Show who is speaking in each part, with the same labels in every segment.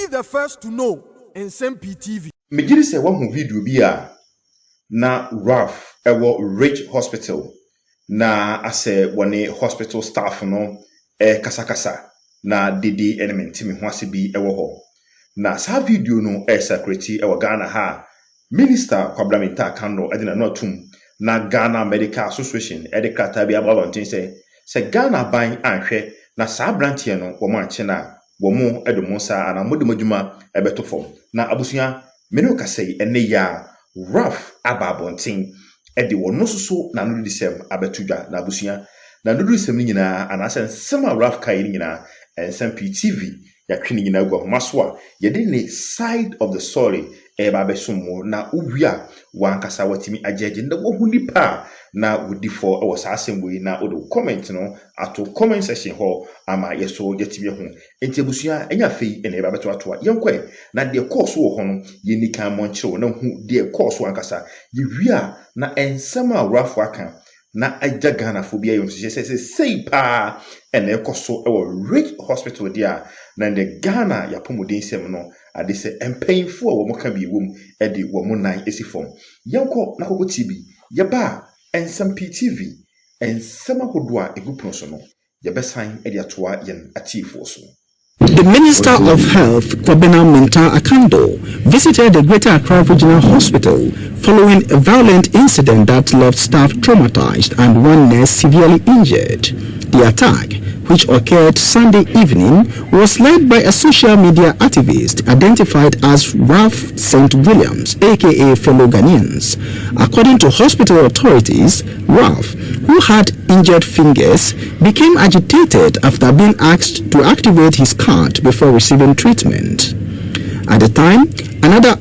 Speaker 1: the first to know Nsem-Pii TV.
Speaker 2: Mejiri se wahu video bi a na Ralph ewo Rich Hospital na ase wone hospital staff no kasakasa na didi element mi ho ase bi ewo ho na sa video no secretary ewo Ghana ha Minister Akando edina no atum na Ghana Medical Association krata bi abalontin se Ghana ban anhwe na sa brantie no wo mo anche na wo mo edomo sa na modumoduma ebeto fom na abusua menu kasei ene ya Ralph ababontin edi wono soso na no disem abetudwa na abusua na no disem ni nyina anase nsema Ralph kai ni nyina Nsem-Pii TV ya twini nyina gwa homaso a ye de ne side of the story ba besomo na uwia wankasa watimi ajeje nda wo hunipa na wudifo e wasasembwe na odo comment no ato comment section ho ama yeso yetimi ho enti abusua enya fei ene ba beto ato yenkwe na de course wo ho no ye nika monchiro na hu de course wankasa ye wia na ensema Ralph aka na aja Ghana phobia yom say pa ene ekoso e wo Rich Hospital dia na de Ghana yapomodin sem no ade se painful wo moka bi wom e de wo mo nan esifom yenko na koko TV yeba Nsem-Pii TV ensema hodwa egupno so no yebesan e de atoa yen atifo so.
Speaker 3: The Minister of Health, Akando, visited the Greater Accra Regional Hospital following a violent incident that left staff traumatized and one nurse severely injured. The attack, which occurred Sunday evening, was led by a social media activist identified as Ralph St. Williams, aka fellow Ghanaians. According to hospital authorities, Ralph, who had injured fingers, became agitated after being asked to activate his card before receiving treatment. At the time, another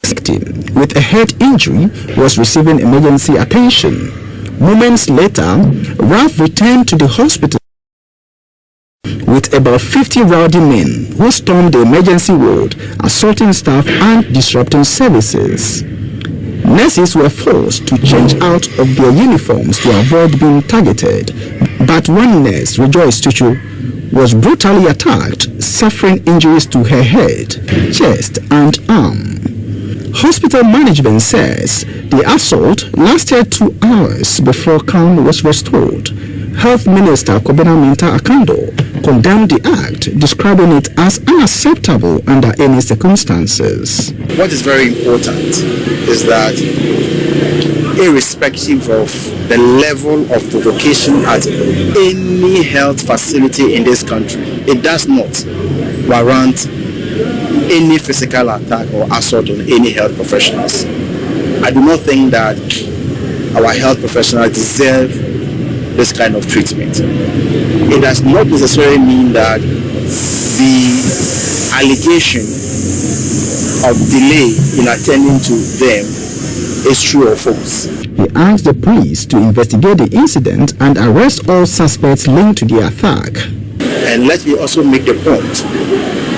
Speaker 3: victim with a head injury was receiving emergency attention. Moments later, Ralph returned to the hospital with about 50 rowdy men who stormed the emergency ward, assaulting staff and disrupting services. Nurses were forced to change out of their uniforms to avoid being targeted, but one nurse, Rejoice Tuchu, was brutally attacked, suffering injuries to her head, chest, and arm. Hospital management says the assault lasted 2 hours before calm was restored. Health Minister Akando condemned the act, describing it as unacceptable under any circumstances.
Speaker 4: What is very important is that irrespective of the level of provocation at any health facility in this country, it does not warrant any physical attack or assault on any health professionals. I do not think that our health professionals deserve this kind of treatment. It does not necessarily mean that the allegation of delay in attending to them is true or false.
Speaker 3: He asked the police to investigate the incident and arrest all suspects linked to the attack.
Speaker 4: And let me also make the point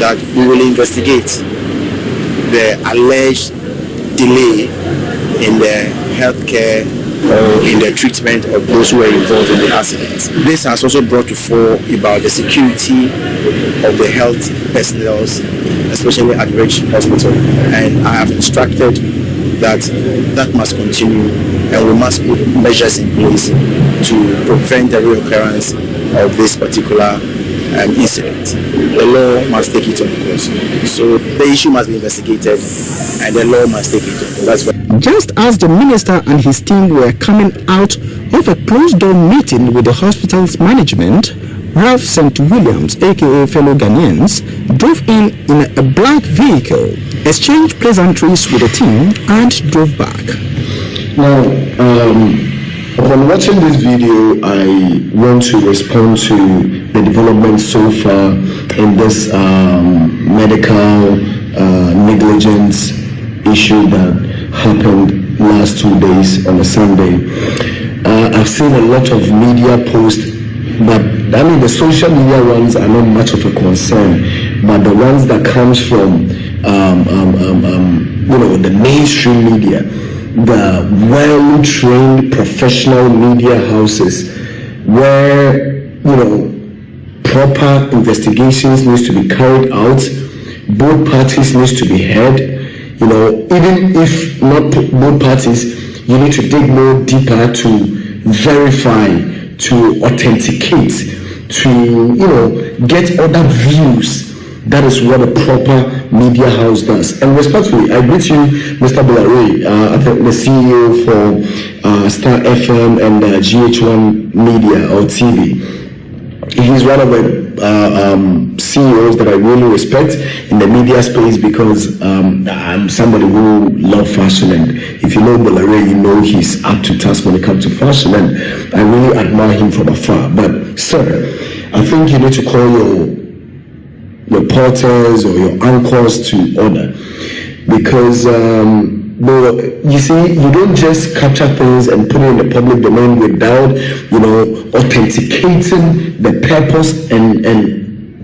Speaker 4: that we will investigate the alleged delay in the healthcare or in the treatment of those who were involved in the accident. This has also brought to fore about the security of the health personnel, especially at Rich Hospital, and I have instructed that must continue, and we must put measures in place to prevent the reoccurrence of this particular incident. The law must take it on course. So the issue must be investigated and the law must take it on course.
Speaker 3: Just as the minister and his team were coming out of a closed-door meeting with the hospital's management, Ralph St. Williams, aka fellow Ghanaians, drove in a black vehicle, exchanged pleasantries with the team, and drove back.
Speaker 5: Now, upon watching this video, I want to respond to the developments so far in this medical negligence issue that happened last 2 days on a Sunday. I've seen a lot of media posts, but I mean the social media ones are not much of a concern, but the ones that comes from the mainstream media, the well-trained professional media houses, where proper investigations needs to be carried out. Both parties needs to be heard. You know, even if not both parties, you need to dig more deeper to verify, to authenticate, to, you know, get other views. That is what a proper media house does. And respectfully, I greet you, Mr. Bolare, the CEO for Star FM and GH1 Media or TV. He's one of the CEOs that I really respect in the media space because I'm somebody who loves fashion, and if you know Bolare, you know he's up to task when it comes to fashion, and I really admire him from afar. But sir, I think you need to call your reporters or your anchors to order, because you see, you don't just capture things and put it in the public domain without, you know, authenticating the purpose and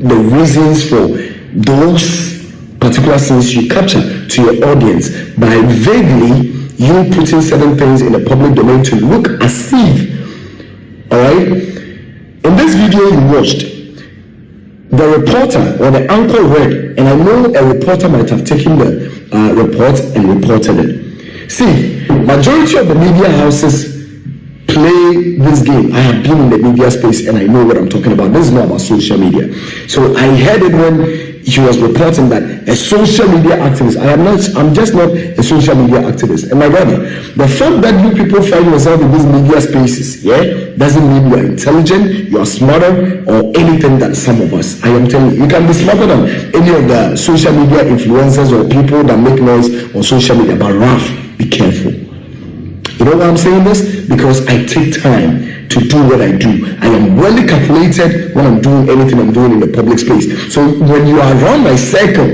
Speaker 5: the reasons for those particular things you capture to your audience by vaguely you putting certain things in the public domain to look as if, all right. In this video you watched, the reporter or the anchor read, and I know a reporter might have taken the report and reported it. See, majority of the media houses play this game. I have been in the media space and I know what I'm talking about. This is not about social media. So I heard it when he was reporting that a social media activist. I'm just not a social media activist. And my brother, the fact that you people find yourself in these media spaces, doesn't mean you are intelligent, you are smarter, or anything than some of us. I am telling you, you can be smarter than any of the social media influencers or people that make noise on social media. But Raf, be careful. You know why I'm saying this? Because I take time to do what I do. I am well calculated when I'm doing anything I'm doing in the public space. So when you are around my circle,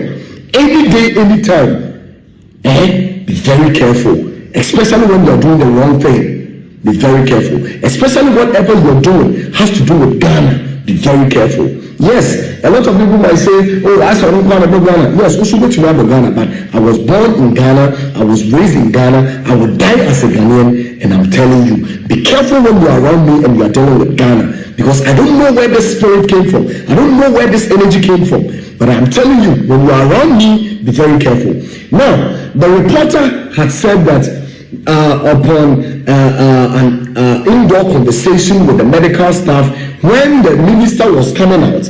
Speaker 5: any day, anytime, be very careful. Especially when you're doing the wrong thing. Be very careful. Especially whatever you're doing has to do with Ghana. Be very careful. Yes, a lot of people might say, oh, I saw Ghana. Yes, we should go to Ghana, but I was born in Ghana, I was raised in Ghana, I will die as a Ghanaian, and I'm telling you, be careful when you are around me and you are dealing with Ghana, because I don't know where this spirit came from, I don't know where this energy came from, but I'm telling you, when you are around me, be very careful. Now, the reporter had said that upon an indoor conversation with the medical staff, when the minister was coming out,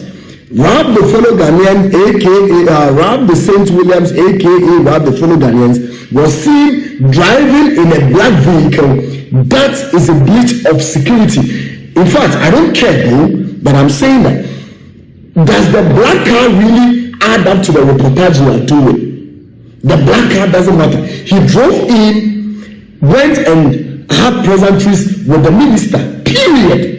Speaker 5: Rab the fellow Ghanaian, aka Rab the St. Williams, aka Rab the fellow Ghanaians, was seen driving in a black vehicle. That is a breach of security. In fact, I don't care though, but I'm saying that, does the black car really add up to the reportage you are doing? The black car doesn't matter. He drove in, went and had pleasantries with the minister, period.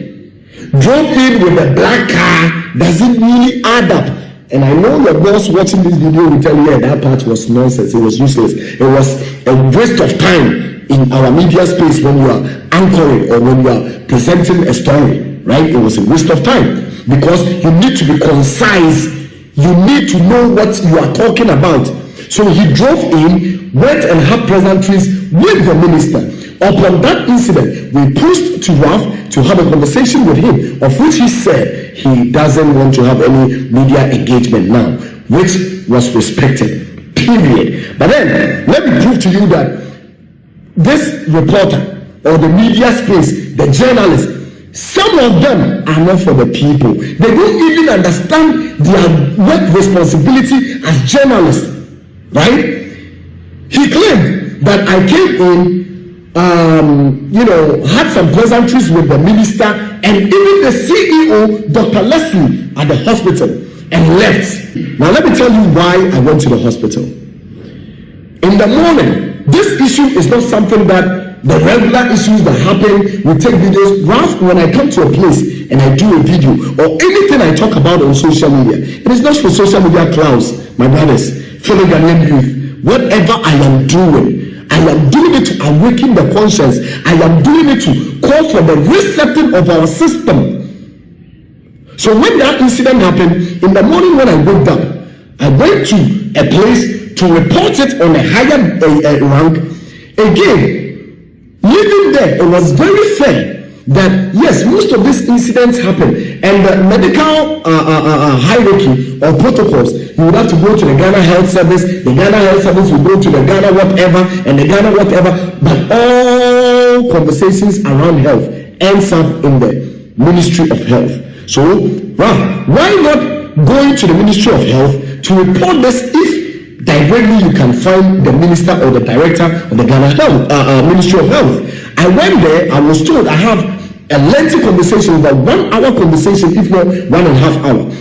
Speaker 5: Drove in with a black car doesn't really add up. And I know your boss watching this video will tell you, yeah, that part was nonsense, it was useless, it was a waste of time in our media space when you are anchoring or when you are presenting a story, right? It was a waste of time because you need to be concise, you need to know what you are talking about. So he drove in, went and had pleasantries with the minister. Upon that incident, we pushed to Raf to have a conversation with him, of which he said he doesn't want to have any media engagement now, which was respected, period. But then, let me prove to you that this reporter or the media space, the journalists, some of them are not for the people. They don't even understand their work responsibility as journalists, right? He claimed that I came in, had some pleasantries with the minister and even the CEO, Dr. Leslie, at the hospital and left. Now let me tell you why I went to the hospital. In the morning, this issue is not something that the regular issues that happen, we take videos. Ralph, when I come to a place and I do a video or anything I talk about on social media, it is not for social media clouds, my brothers, fellow Ghanaian youth. Whatever I am doing it to awaken the conscience. I am doing it to call for the resetting of our system. So when that incident happened, in the morning when I woke up, I went to a place to report it on a higher rank. Again, living there, it was very fair that yes, most of these incidents happen, And the medical hierarchy or protocols, you would have to go to the Ghana Health Service. The Ghana Health Service will go to the Ghana whatever, and the Ghana whatever. But all conversations around health ends up in the Ministry of Health. So, Raf, why not going to the Ministry of Health to report this if directly you can find the minister or the director of the Ghana Health Ministry of Health? I went there. I was told I have a lengthy conversation, about 1 hour conversation, if not 1.5 hours.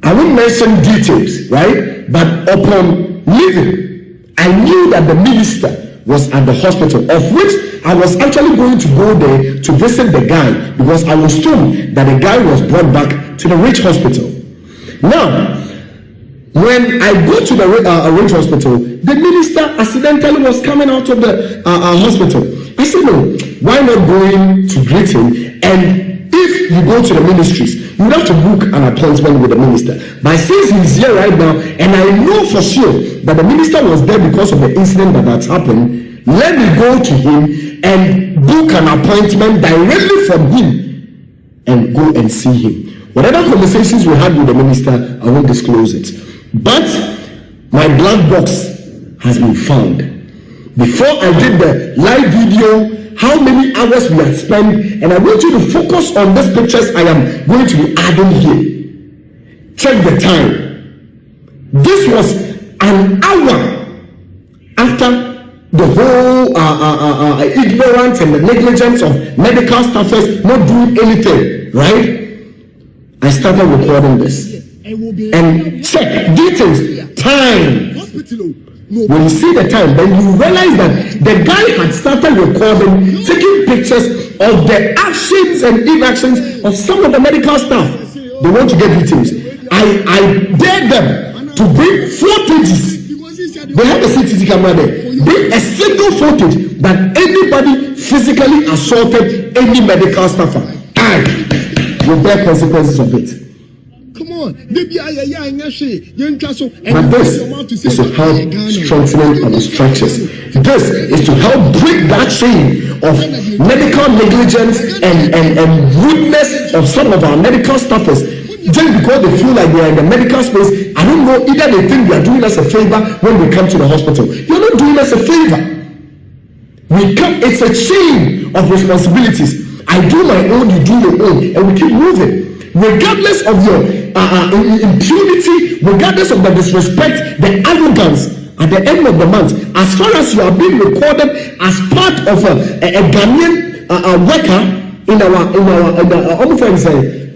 Speaker 5: I won't mention details, right? But upon leaving, I knew that the minister was at the hospital, of which I was actually going to go there to visit the guy, because I was told that the guy was brought back to the Rich Hospital. Now, when I go to the Rich Hospital, the minister accidentally was coming out of the hospital. I said, no, why not going to greet him? And if you go to the ministries, you have to book an appointment with the minister. But since he's here right now, and I know for sure that the minister was there because of the incident that has happened, let me go to him and book an appointment directly from him and go and see him. Whatever conversations we had with the minister, I won't disclose it. But my black box has been found. Before I did the live video, how many hours we had spent, and I want you to focus on these pictures I am going to be adding here. Check the time. This was an hour after the whole ignorance and the negligence of medical staffers not doing anything, right? I started recording this. And check details, time. When you see the time, then you realize that the guy had started recording, taking pictures of the actions and inactions of some of the medical staff. They want to get details. I dare them to bring footages. They have a CCTV camera there. Bring a single footage that anybody physically assaulted any medical staffer. And will bear consequences of it.
Speaker 1: Come on. But this
Speaker 5: is to help strengthening our structures. This is to help break that chain of medical negligence and rudeness of some of our medical staffers. Just because they feel like they are in the medical space, I don't know, either they think they are doing us a favor when we come to the hospital. You're not doing us a favor. We come, it's a chain of responsibilities. I do my own, you do your own, and we keep moving. Regardless of your impunity, regardless of the disrespect, the arrogance, at the end of the month, as far as you are being recorded as part of a Ghanaian worker in our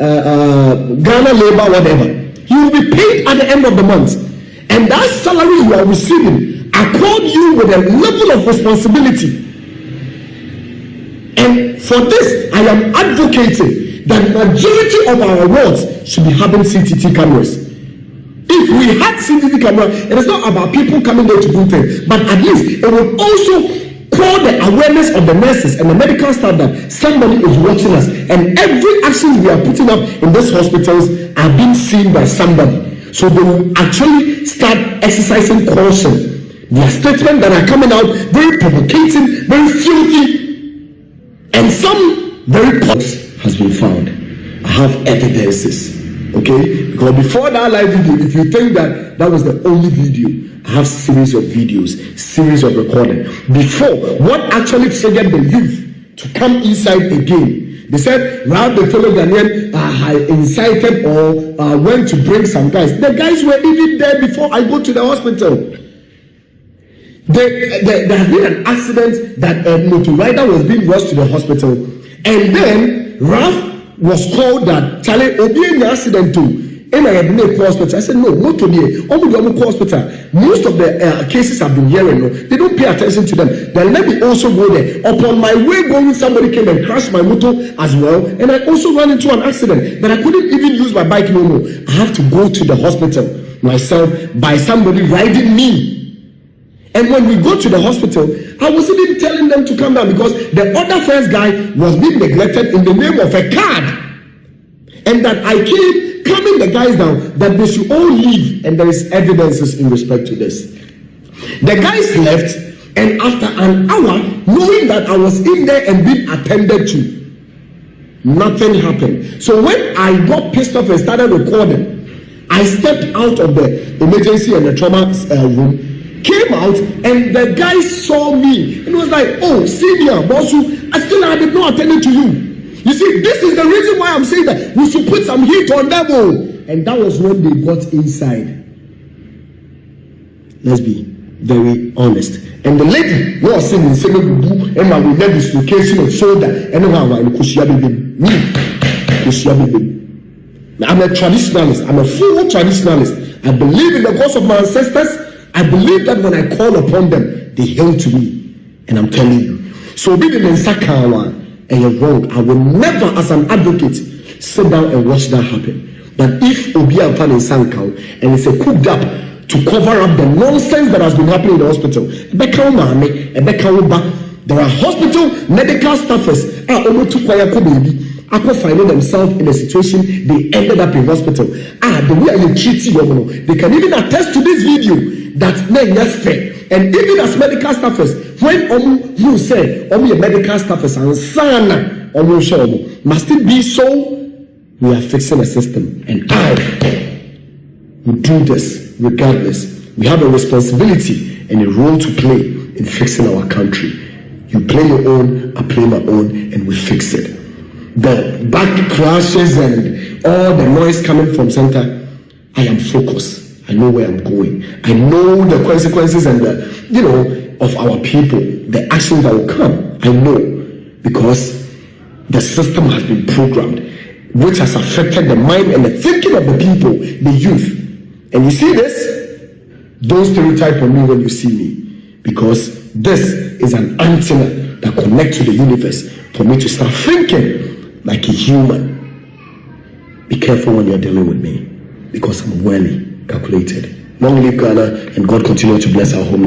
Speaker 5: Ghana labor, whatever, you will be paid at the end of the month, and that salary you are receiving accord you with a level of responsibility. And for this, I am advocating that majority of our wards should be having CCTV cameras. If we had CCTV camera, it is not about people coming there to do things, but at least it will also call the awareness of the nurses and the medical staff that somebody is watching us, and every action we are putting up in these hospitals are being seen by somebody. So they will actually start exercising caution. There are statements that are coming out very provocating, very filthy, and some very close has been found. I have evidences, okay? Because before that live video, if you think that that was the only video, I have series of videos, series of recording. Before, what actually triggered the youth to come inside again? They said, Ralph the fellow Ghanaian had incited or went to bring some guys. The guys were even there before I go to the hospital. There has been an accident that a motor rider was being rushed to the hospital, and then Ralph was called that Charlie Obi in the accident too. And I had been hospital. I said, no, not today. Only the hospital. Most of the cases have been hearing. No, they don't pay attention to them. Then let me also go there. Upon my way going, somebody came and crashed my motor as well. And I also ran into an accident. But I couldn't even use my bike no more. I have to go to the hospital myself by somebody riding me. And when we go to the hospital, I was even telling them to come down because the other first guy was being neglected in the name of a card. And that I keep calming the guys down that they should all leave, and there is evidences in respect to this. The guys left, and after an hour, knowing that I was in there and being attended to, Nothing happened. So when I got pissed off and started recording, I stepped out of the emergency and the trauma room, came out, and the guy saw me and was like, "Oh, senior, boss, I still have been not attending to you." You see, this is the reason why I'm saying that we should put some heat on them. And that was when they got inside. Let's be very honest. And the lady was saying, Emma, we had dislocation of shoulder. And I'm a traditionalist. I'm a full traditionalist. I believe in the gods of my ancestors. I believe that when I call upon them, they hail to me. And I'm telling you. So be the Nsakawa. And you're wrong. I will never, as an advocate, sit down and watch that happen. But if Obi Fan in Sankau and it's a cooked up to cover up the nonsense that has been happening in the hospital, there are hospital medical staffers who finding themselves in a situation they ended up in hospital. The way you treat you, they can even attest to this video that fair. And even as medical staffers, when you say medical staffers and sana must it be so? We are fixing a system, and I will do this regardless. We have a responsibility and a role to play in fixing our country. You play your own, I play my own, and we fix it. The back crashes and all the noise coming from center, I am focused. I know where I'm going. I know the consequences and the, of our people, the actions that will come. I know because the system has been programmed, which has affected the mind and the thinking of the people, the youth. And you see this? Don't stereotype on me when you see me, because this is an antenna that connects to the universe for me to start thinking like a human. Be careful when you're dealing with me, because I'm well calculated. Long live Ghana, and God continue to bless our home.